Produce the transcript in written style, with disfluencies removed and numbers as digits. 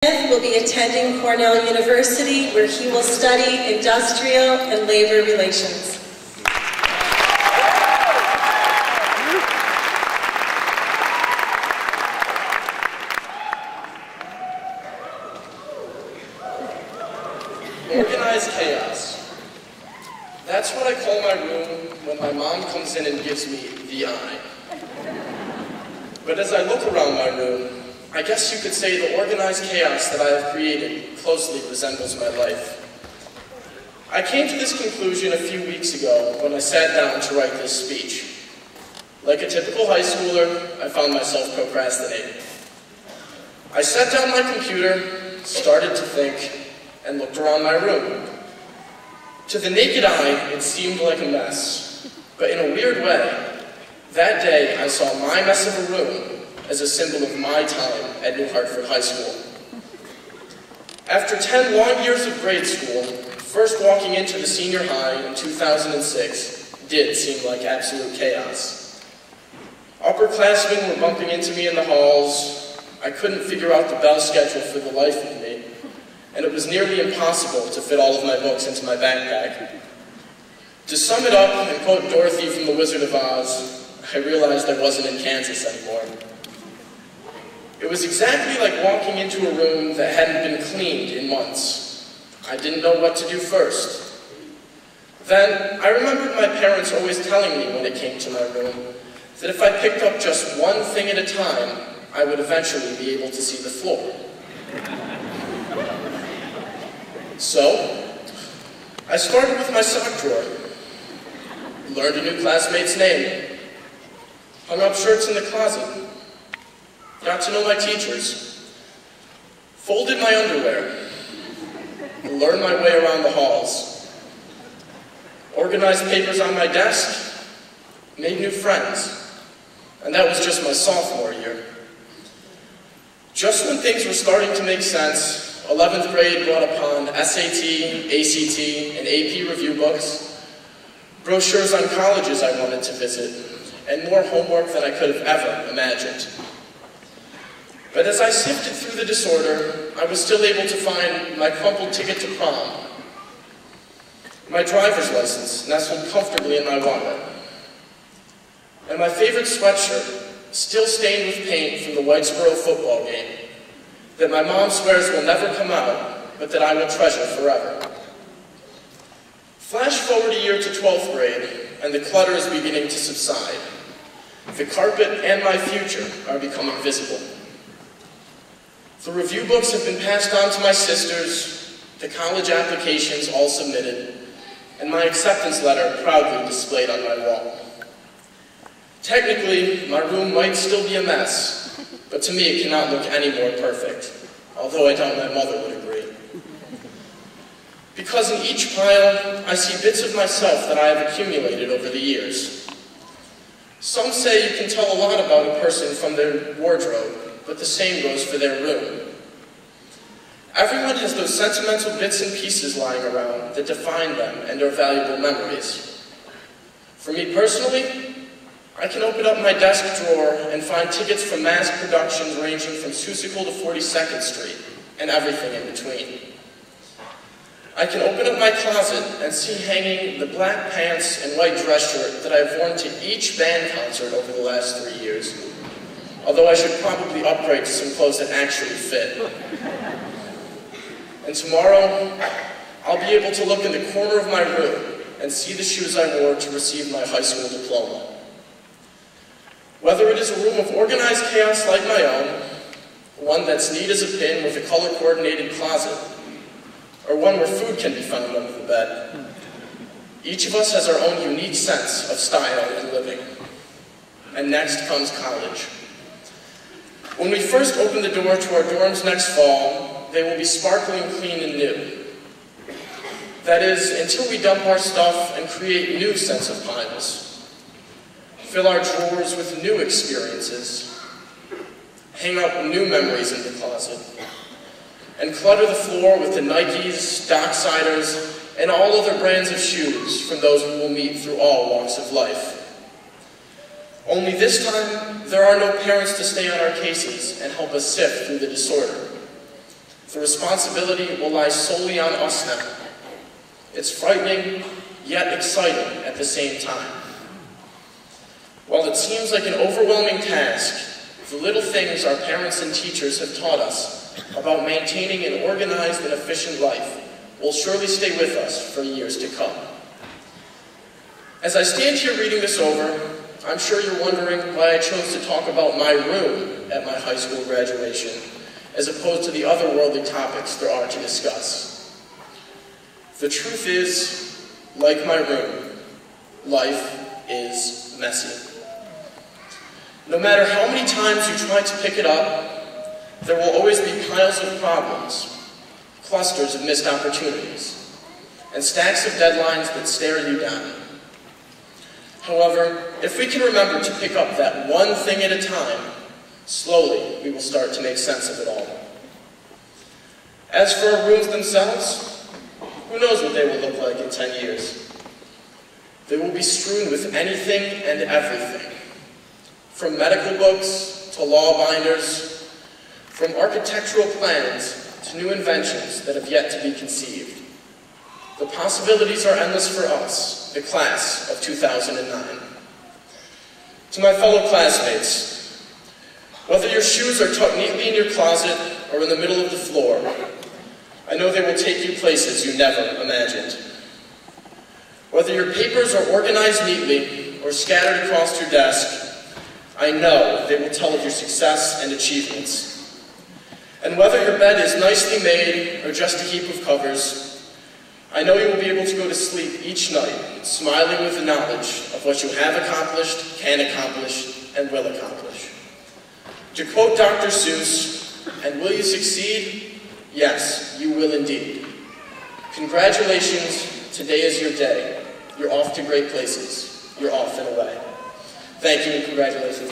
Smith will be attending Cornell University, where he will study industrial and labor relations. Organized chaos. That's what I call my room when my mom comes in and gives me the eye. But as I look around my room, I guess you could say the organized chaos that I have created closely resembles my life. I came to this conclusion a few weeks ago when I sat down to write this speech. Like a typical high schooler, I found myself procrastinating. I sat down my computer, started to think, and looked around my room. To the naked eye, it seemed like a mess, but in a weird way, that day I saw my mess of a room as a symbol of my time at New Hartford High School. After 10 long years of grade school, first walking into the senior high in 2006 did seem like absolute chaos. Upperclassmen were bumping into me in the halls. I couldn't figure out the bell schedule for the life of me, and it was nearly impossible to fit all of my books into my backpack. To sum it up and quote Dorothy from The Wizard of Oz, I realized I wasn't in Kansas anymore. It was exactly like walking into a room that hadn't been cleaned in months. I didn't know what to do first. Then, I remembered my parents always telling me when it came to my room that if I picked up just one thing at a time, I would eventually be able to see the floor. So, I started with my sock drawer, learned a new classmate's name, hung up shirts in the closet, got to know my teachers, folded my underwear, learned my way around the halls, organized papers on my desk, made new friends, and that was just my sophomore year. Just when things were starting to make sense, 11th grade brought upon SAT, ACT, and AP review books, brochures on colleges I wanted to visit, and more homework than I could have ever imagined. But as I sifted through the disorder, I was still able to find my crumpled ticket to prom, my driver's license nestled comfortably in my wallet, and my favorite sweatshirt, still stained with paint from the Whitesboro football game, that my mom swears will never come out, but that I will treasure forever. Flash forward a year to 12th grade, and the clutter is beginning to subside. The carpet and my future are becoming visible. The review books have been passed on to my sisters, the college applications all submitted, and my acceptance letter proudly displayed on my wall. Technically, my room might still be a mess, but to me it cannot look any more perfect, although I doubt my mother would agree. Because in each pile, I see bits of myself that I have accumulated over the years. Some say you can tell a lot about a person from their wardrobe, but the same goes for their room. Everyone has those sentimental bits and pieces lying around that define them and are valuable memories. For me personally, I can open up my desk drawer and find tickets from mass productions ranging from Seussical to 42nd Street, and everything in between. I can open up my closet and see hanging the black pants and white dress shirt that I've worn to each band concert over the last 3 years. Although I should probably upgrade to some clothes that actually fit. And tomorrow, I'll be able to look in the corner of my room and see the shoes I wore to receive my high school diploma. Whether it is a room of organized chaos like my own, one that's neat as a pin with a color-coordinated closet, or one where food can be found under the bed, each of us has our own unique sense of style and living. And next comes college. When we first open the door to our dorms next fall, they will be sparkling clean and new. That is, until we dump our stuff and create new sense of piles. Fill our drawers with new experiences. Hang up new memories in the closet. And clutter the floor with the Nikes, Docksiders, and all other brands of shoes from those we will meet through all walks of life. Only this time, there are no parents to stay on our cases and help us sift through the disorder. The responsibility will lie solely on us now. It's frightening, yet exciting at the same time. While it seems like an overwhelming task, the little things our parents and teachers have taught us about maintaining an organized and efficient life will surely stay with us for years to come. As I stand here reading this over, I'm sure you're wondering why I chose to talk about my room at my high school graduation, as opposed to the otherworldly topics there are to discuss. The truth is, like my room, life is messy. No matter how many times you try to pick it up, there will always be piles of problems, clusters of missed opportunities, and stacks of deadlines that stare you down. However, if we can remember to pick up that one thing at a time, slowly we will start to make sense of it all. As for our rooms themselves, who knows what they will look like in 10 years? They will be strewn with anything and everything. From medical books to law binders, from architectural plans to new inventions that have yet to be conceived. The possibilities are endless for us, the class of 2009. To my fellow classmates, whether your shoes are tucked neatly in your closet or in the middle of the floor, I know they will take you places you never imagined. Whether your papers are organized neatly or scattered across your desk, I know they will tell of your success and achievements. And whether your bed is nicely made or just a heap of covers, I know you will be able to go to sleep each night smiling with the knowledge of what you have accomplished, can accomplish, and will accomplish. To quote Dr. Seuss, and will you succeed? Yes, you will indeed. Congratulations, today is your day. You're off to great places. You're off and away. Thank you and congratulations.